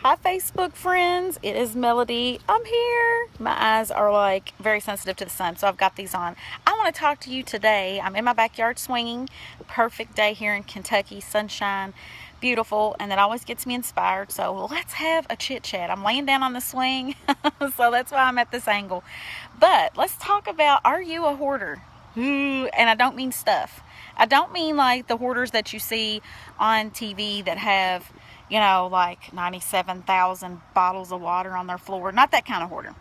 Hi, Facebook friends. It is Melody. I'm here. My eyes are like very sensitive to the sun, so I've got these on. I want to talk to you today. I'm in my backyard swinging. Perfect day here in Kentucky. Sunshine, beautiful, and that always gets me inspired. So let's have a chit chat. I'm laying down on the swing, so that's why I'm at this angle. But let's talk about, are you a hoarder? And I don't mean stuff. I don't mean like the hoarders that you see on TV that have, like 97,000 bottles of water on their floor. Not that kind of hoarder.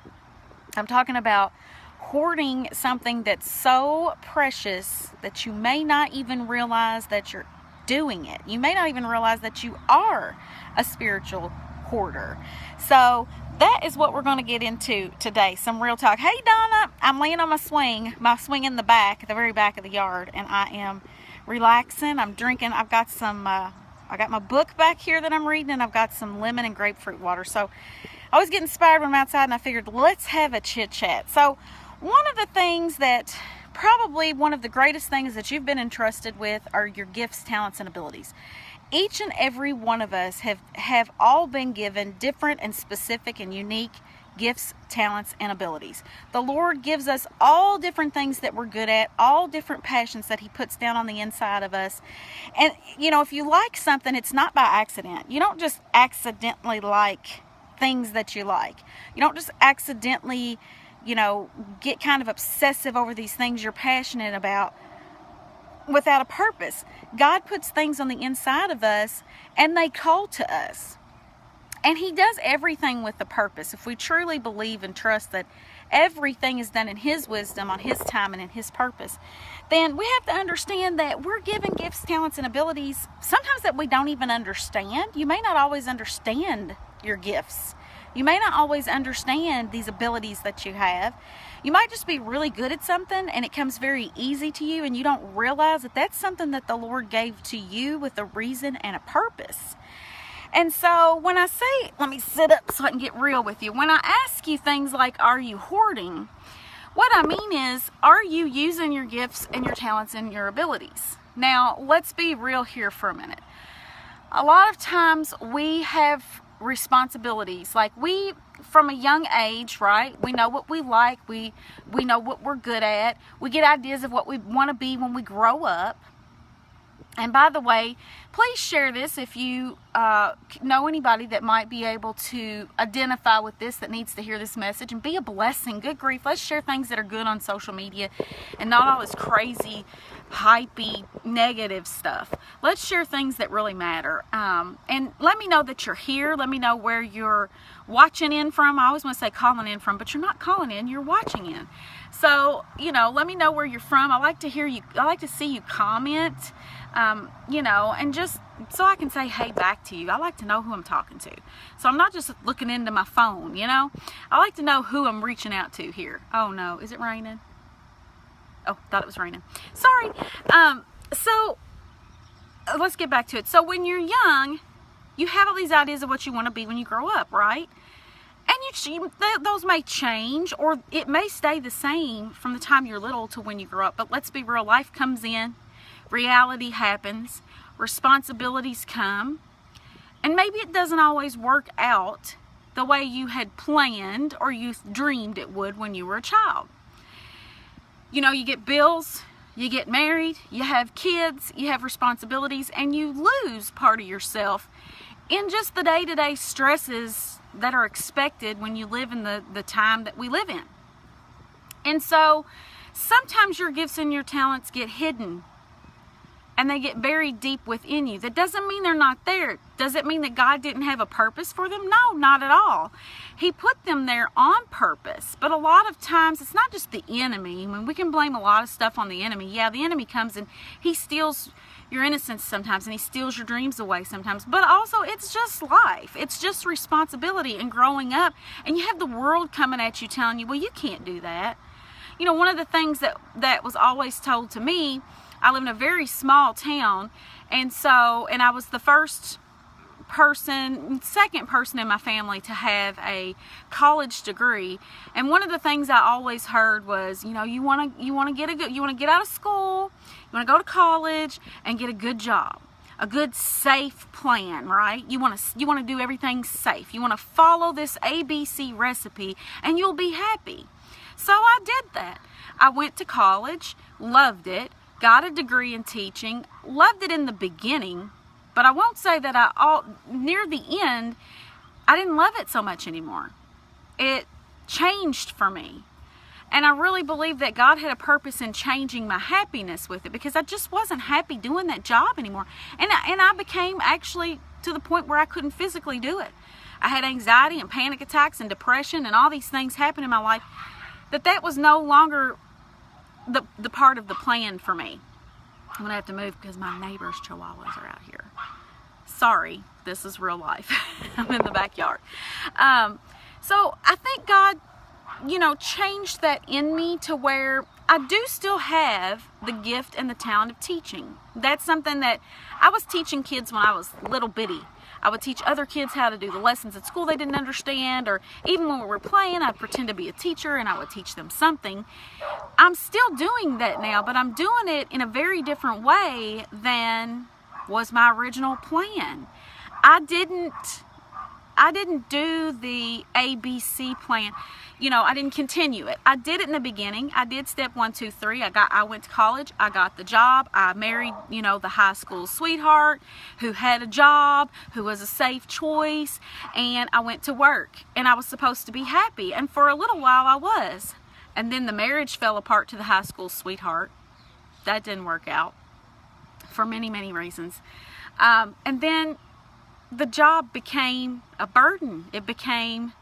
I'm talking about hoarding something that's so precious that you may not even realize that you're doing it. You may not even realize that you are a spiritual hoarder. So that is what we're going to get into today. Some real talk. Hey, Donna, I'm laying on my swing in the back, the very back of the yard, and I am relaxing. I'm drinking. I've got some, I got my book back here that I'm reading, and I've got some lemon and grapefruit water. So I always get inspired when I'm outside, and I figured, let's have a chit chat. So one of the things that, probably one of the greatest things that you've been entrusted with are your gifts, talents, and abilities. Each and every one of us have all been given different and specific and unique gifts, talents, and abilities. The Lord gives us all different things that we're good at, all different passions that He puts down on the inside of us. And, if you like something, it's not by accident. You don't just accidentally like things that you like. You don't just accidentally, get kind of obsessive over these things you're passionate about without a purpose. God puts things on the inside of us, and they call to us. And He does everything with a purpose. If we truly believe and trust that everything is done in His wisdom, on His time, and in His purpose, then we have to understand that we're given gifts, talents, and abilities sometimes that we don't even understand. You may not always understand your gifts. You may not always understand these abilities that you have. You might just be really good at something and it comes very easy to you, and you don't realize that that's something that the Lord gave to you with a reason and a purpose. And so when I say, let me sit up so I can get real with you. When I ask you things like, are you hoarding? What I mean is, are you using your gifts and your talents and your abilities? Now, let's be real here for a minute. A lot of times we have responsibilities. Like from a young age, right? We know what we like. We know what we're good at. We get ideas of what we want to be when we grow up. And by the way, please share this if you know anybody that might be able to identify with this, that needs to hear this message and be a blessing. Good grief. Let's share things that are good on social media and not all this crazy, hypey, negative stuff. Let's share things that really matter. And let me know that you're here. Let me know where you're watching in from. I always want to say calling in from, but you're not calling in, you're watching in. So, let me know where you're from. I like to hear you. I like to see you comment, and just so I can say hey back to you. I like to know who I'm talking to. So I'm not just looking into my phone, I like to know who I'm reaching out to here. Oh no, is it raining? Oh, thought it was raining. Sorry. So let's get back to it. So when you're young, you have all these ideas of what you want to be when you grow up, right? And those may change, or it may stay the same from the time you're little to when you grow up. But let's be real, life comes in, reality happens, responsibilities come, and maybe it doesn't always work out the way you had planned or you dreamed it would when you were a child. You get bills, you get married, you have kids, you have responsibilities, and you lose part of yourself in just the day-to-day stresses that are expected when you live in the time that we live in. And so sometimes your gifts and your talents get hidden and they get buried deep within you. That doesn't mean they're not there. Does it mean that God didn't have a purpose for them? No, not at all. He put them there on purpose. But a lot of times it's not just the enemy. I mean, we can blame a lot of stuff on the enemy. Yeah, the enemy comes and he steals your innocence sometimes, and he steals your dreams away sometimes. But also, it's just life. It's just responsibility and growing up. And you have the world coming at you telling you, well, you can't do that. One of the things that was always told to me, I live in a very small town, and I was the second person in my family to have a college degree. And one of the things I always heard was, you want to get out of school, you want to go to college and get a good job. a good safe plan, right? You want to do everything safe. You want to follow this ABC recipe and you'll be happy. So I did that. I went to college, loved it, got a degree in teaching, loved it in the beginning, but I won't say that near the end, I didn't love it so much anymore. It changed for me. And I really believe that God had a purpose in changing my happiness with it, because I just wasn't happy doing that job anymore. And I became actually to the point where I couldn't physically do it. I had anxiety and panic attacks and depression and all these things happen in my life that was no longer the part of the plan for me. I'm going to have to move because my neighbor's chihuahuas are out here. Sorry, this is real life. I'm in the backyard. So I think God, changed that in me to where I do still have the gift and the talent of teaching. That's something that I was teaching kids when I was little bitty. I would teach other kids how to do the lessons at school they didn't understand, or even when we were playing, I'd pretend to be a teacher and I would teach them something. I'm still doing that now, but I'm doing it in a very different way than was my original plan. I didn't do the ABC plan. I didn't continue it. I did it in the beginning. I did step 1, 2, 3. I went to college. I got the job. I married, the high school sweetheart who had a job, who was a safe choice, and I went to work. And I was supposed to be happy. And for a little while I was. And then the marriage fell apart to the high school sweetheart. That didn't work out for many, many reasons. And then the job became a burden. It became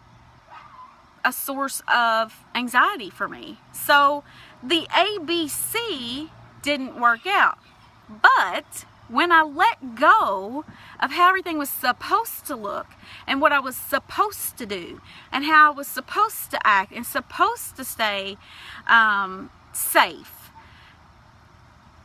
a source of anxiety for me. So the ABC didn't work out. But when I let go of how everything was supposed to look and what I was supposed to do and how I was supposed to act and supposed to stay safe,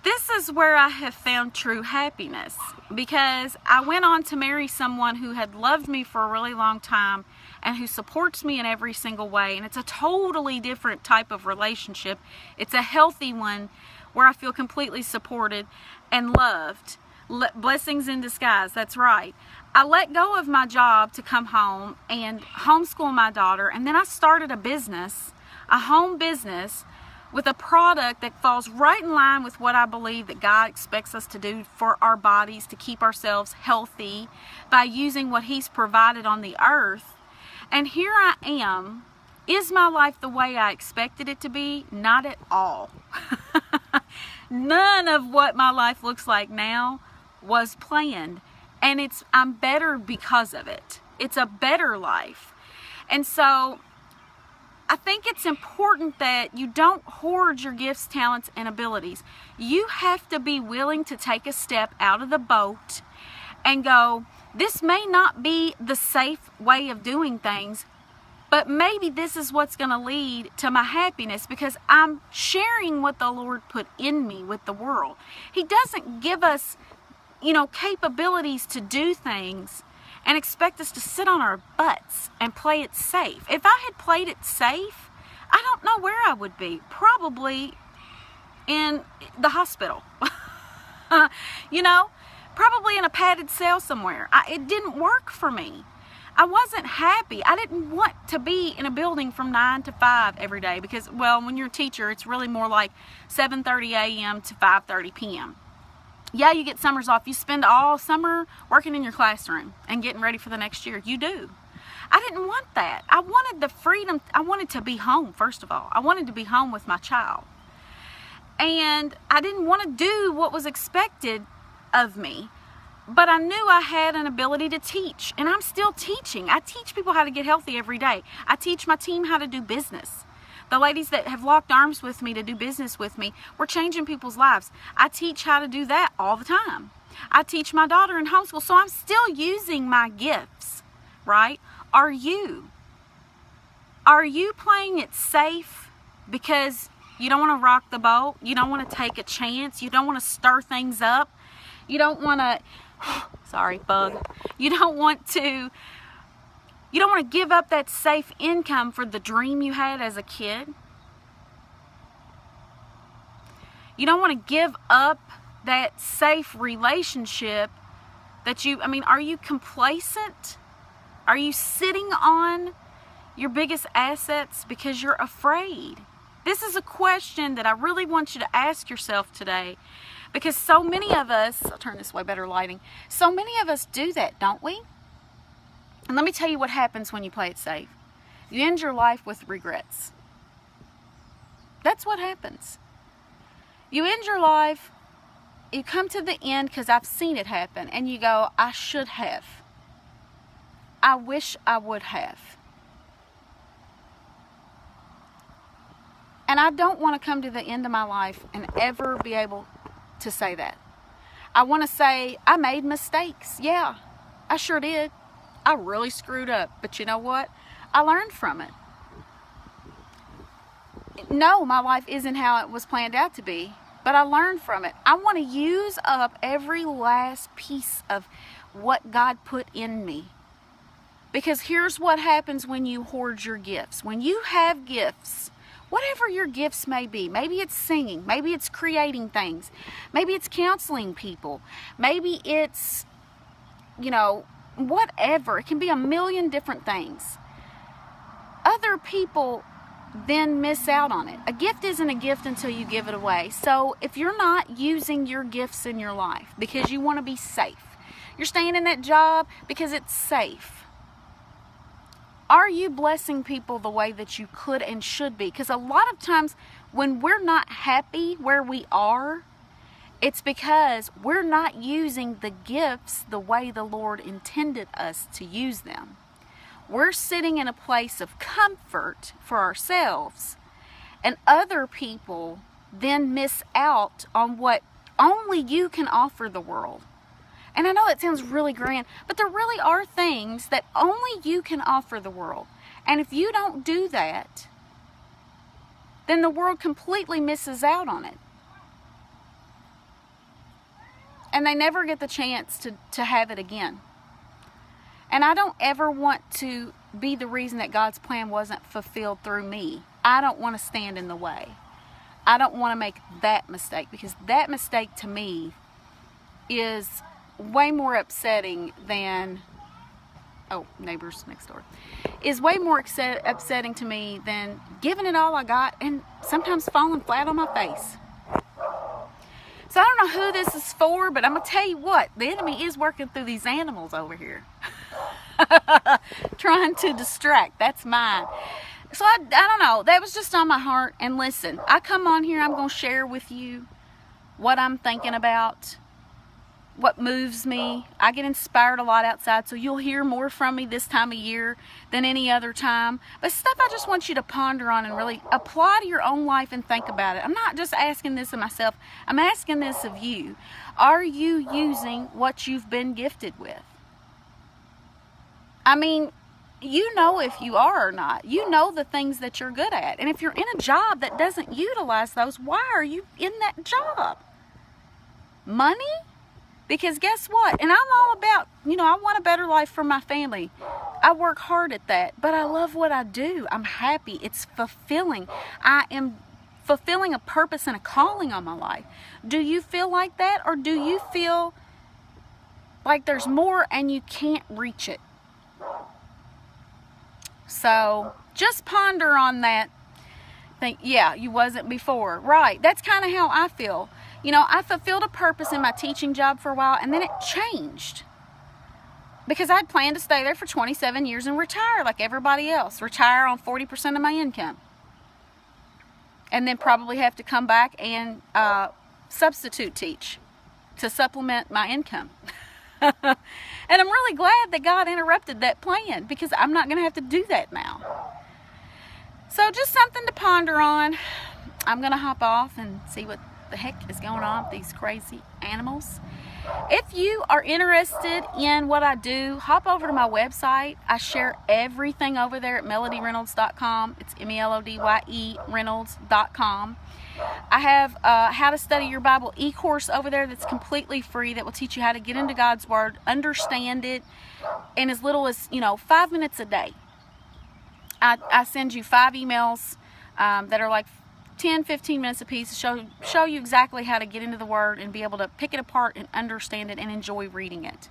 this is where I have found true happiness, because I went on to marry someone who had loved me for a really long time and who supports me in every single way. And it's a totally different type of relationship. It's a healthy one where I feel completely supported and loved. Blessings in disguise, that's right. I let go of my job to come home and homeschool my daughter, and then I started a business, a home business, with a product that falls right in line with what I believe that God expects us to do for our bodies, to keep ourselves healthy by using what He's provided on the earth. And here I am. Is my life the way I expected it to be? Not at all. None of what my life looks like now was planned. And I'm better because of it. It's a better life. And so I think it's important that you don't hoard your gifts, talents, and abilities. You have to be willing to take a step out of the boat and go, this may not be the safe way of doing things, but maybe this is what's going to lead to my happiness, because I'm sharing what the Lord put in me with the world. He doesn't give us, capabilities to do things and expect us to sit on our butts and play it safe. If I had played it safe, I don't know where I would be. Probably in the hospital. Probably in a padded cell somewhere. It didn't work for me. I wasn't happy. I didn't want to be in a building from 9 to 5 every day, because, when you're a teacher, it's really more like 7:30 a.m. to 5:30 p.m. Yeah, you get summers off. You spend all summer working in your classroom and getting ready for the next year. You do. I didn't want that. I wanted the freedom. I wanted to be home, first of all. I wanted to be home with my child. And I didn't want to do what was expected of me. But I knew I had an ability to teach. And I'm still teaching. I teach people how to get healthy every day. I teach my team how to do business. The ladies that have locked arms with me to do business with me, we're changing people's lives. I teach how to do that all the time. I teach my daughter in homeschool, so I'm still using my gifts, right? Are you? Are you playing it safe because you don't want to rock the boat? You don't want to take a chance? You don't want to stir things up? You don't want to, sorry, bug. You don't want to give up that safe income for the dream you had as a kid. You don't want to give up that safe relationship Are you complacent? Are you sitting on your biggest assets because you're afraid? This is a question that I really want you to ask yourself today, because so many of us, I'll turn this way, better lighting, so many of us do that, don't we? And let me tell you what happens when you play it safe. You end your life with regrets. That's what happens. You end your life, you come to the end, because I've seen it happen, and you go, I should have. I wish I would have. And I don't want to come to the end of my life and ever be able to say that. I want to say, I made mistakes. Yeah, I sure did. I really screwed up. But you know what? I learned from it. No, my life isn't how it was planned out to be, but I learned from it. I want to use up every last piece of what God put in me. Because here's what happens when you hoard your gifts. When you have gifts, whatever your gifts may be, maybe it's singing, maybe it's creating things, maybe it's counseling people, maybe it's, whatever. It can be a million different things. Other people then miss out on it. A gift isn't a gift until you give it away. So if you're not using your gifts in your life because you want to be safe, you're staying in that job because it's safe, are you blessing people the way that you could and should be? Because a lot of times when we're not happy where we are, it's because we're not using the gifts the way the Lord intended us to use them. We're sitting in a place of comfort for ourselves, and other people then miss out on what only you can offer the world. And I know that sounds really grand, but there really are things that only you can offer the world. And if you don't do that, then the world completely misses out on it. And they never get the chance to have it again. And I don't ever want to be the reason that God's plan wasn't fulfilled through me. I don't want to stand in the way. I don't want to make that mistake, because that mistake to me is way more upsetting than, neighbors next door, is way more upsetting to me than giving it all I got and sometimes falling flat on my face. So I don't know who this is for, but I'm going to tell you what, the enemy is working through these animals over here. Trying to distract. That's mine. So I don't know. That was just on my heart. And listen, I come on here, I'm going to share with you what I'm thinking about, what moves me. I get inspired a lot outside, so you'll hear more from me this time of year than any other time. But stuff I just want you to ponder on and really apply to your own life and think about it. I'm not just asking this of myself. I'm asking this of you. Are you using what you've been gifted with? I mean, you know if you are or not. You know the things that you're good at. And if you're in a job that doesn't utilize those, why are you in that job? Money? Because guess what? And I'm all about, I want a better life for my family. I work hard at that, but I love what I do. I'm happy. It's fulfilling. I am fulfilling a purpose and a calling on my life. Do you feel like that? Or do you feel like there's more and you can't reach it? So just ponder on that. Think, yeah, you wasn't before. Right. That's kind of how I feel. I fulfilled a purpose in my teaching job for a while, and then it changed. Because I'd planned to stay there for 27 years and retire like everybody else. Retire on 40% of my income. And then probably have to come back and substitute teach to supplement my income. And I'm really glad that God interrupted that plan, because I'm not going to have to do that now. So just something to ponder on. I'm going to hop off and see what the heck is going on with these crazy animals. If you are interested in what I do, hop over to my website. I share everything over there at melodyreynolds.com. It's MELODYE Reynolds.com. I have How to Study Your Bible e-course over there that's completely free, that will teach you how to get into God's Word, understand it, in as little as 5 minutes a day. I send you 5 emails that are like 10-15 minutes a piece to show you exactly how to get into the Word and be able to pick it apart and understand it and enjoy reading it.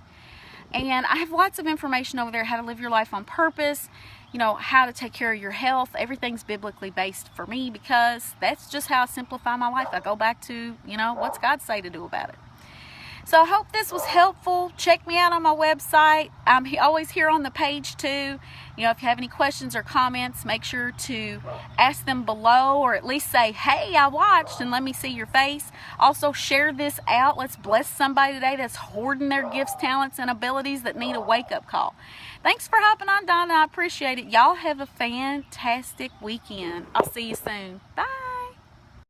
And I have lots of information over there, how to live your life on purpose, you know, how to take care of your health. Everything's biblically based for me because that's just how I simplify my life. I go back to, you know, what's God say to do about it. So I hope this was helpful. Check me out on my website. I'm always here on the page too. You know, if you have any questions or comments, make sure to ask them below, or at least say, hey, I watched, and let me see your face. Also, share this out. Let's bless somebody today that's hoarding their gifts, talents, and abilities that need a wake-up call. Thanks for hopping on, Donna. I appreciate it. Y'all have a fantastic weekend. I'll see you soon. Bye.